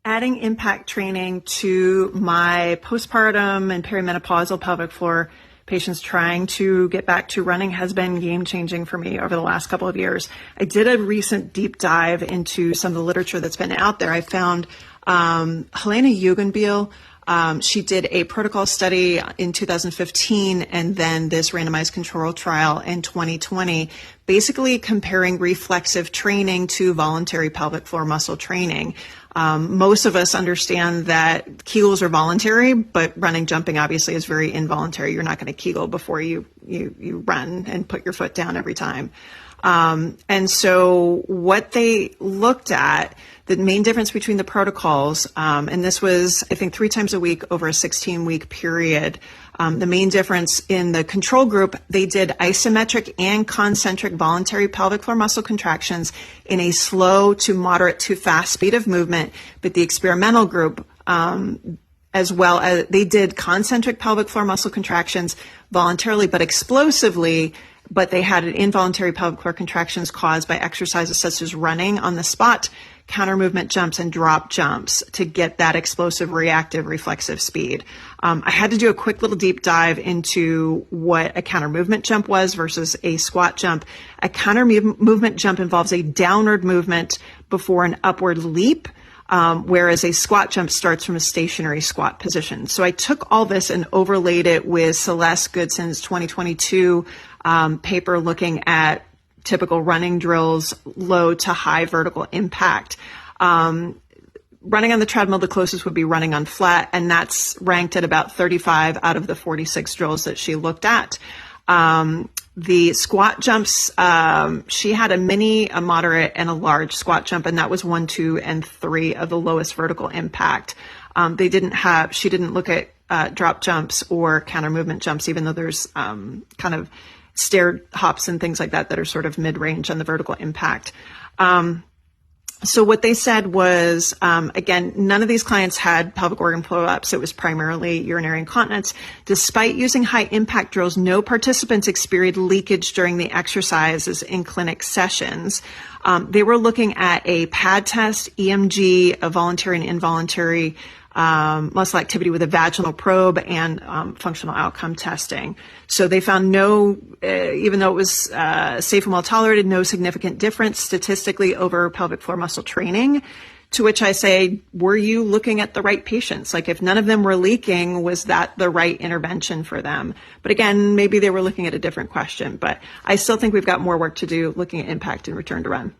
adding impact training to my postpartum and perimenopausal pelvic floor patients trying to get back to running has been game-changing for me over the last couple of years. I did a recent deep dive into some of the literature that's been out there. I found Helena Jugenbiel. She did a protocol study in 2015 and then this randomized control trial in 2020, basically comparing reflexive training to voluntary pelvic floor muscle training. Most of us understand that Kegels are voluntary, but running, jumping obviously is very involuntary. You're not going to Kegel before you run and put your foot down every time. And so what they looked at, the main difference between the protocols, and this was, I think, 3 times a week over a 16-week period. The main difference in the control group, they did isometric and concentric voluntary pelvic floor muscle contractions in a slow to moderate to fast speed of movement. But the experimental group, as well as they did concentric pelvic floor muscle contractions voluntarily but explosively, but they had involuntary pelvic floor contractions caused by exercises such as running on the spot, counter movement jumps, and drop jumps to get that explosive, reactive, reflexive speed. I had to do a quick little deep dive into what a counter movement jump was versus a squat jump. A counter movement jump involves a downward movement before an upward leap, whereas a squat jump starts from a stationary squat position. So I took all this and overlaid it with Celeste Goodson's 2022 paper looking at typical running drills, low to high vertical impact. Running on the treadmill, the closest would be running on flat, and that's ranked at about 35 out of the 46 drills that she looked at. The squat jumps, she had a mini, a moderate, and a large squat jump, and that was 1, 2, and 3 of the lowest vertical impact. She didn't look at drop jumps or counter movement jumps, even though there's kind of stair hops and things like that are sort of mid-range on the vertical impact. So what they said was, again, none of these clients had pelvic organ blow-ups. It was primarily urinary incontinence. Despite using high impact drills, no participants experienced leakage during the exercises in clinic sessions. They were looking at a pad test, EMG, a voluntary and involuntary muscle activity with a vaginal probe, and functional outcome testing. So they found no, even though it was safe and well tolerated, no significant difference statistically over pelvic floor muscle training. To which I say, were you looking at the right patients? Like, if none of them were leaking, was that the right intervention for them? But again, maybe they were looking at a different question. But I still think we've got more work to do looking at impact and return to run.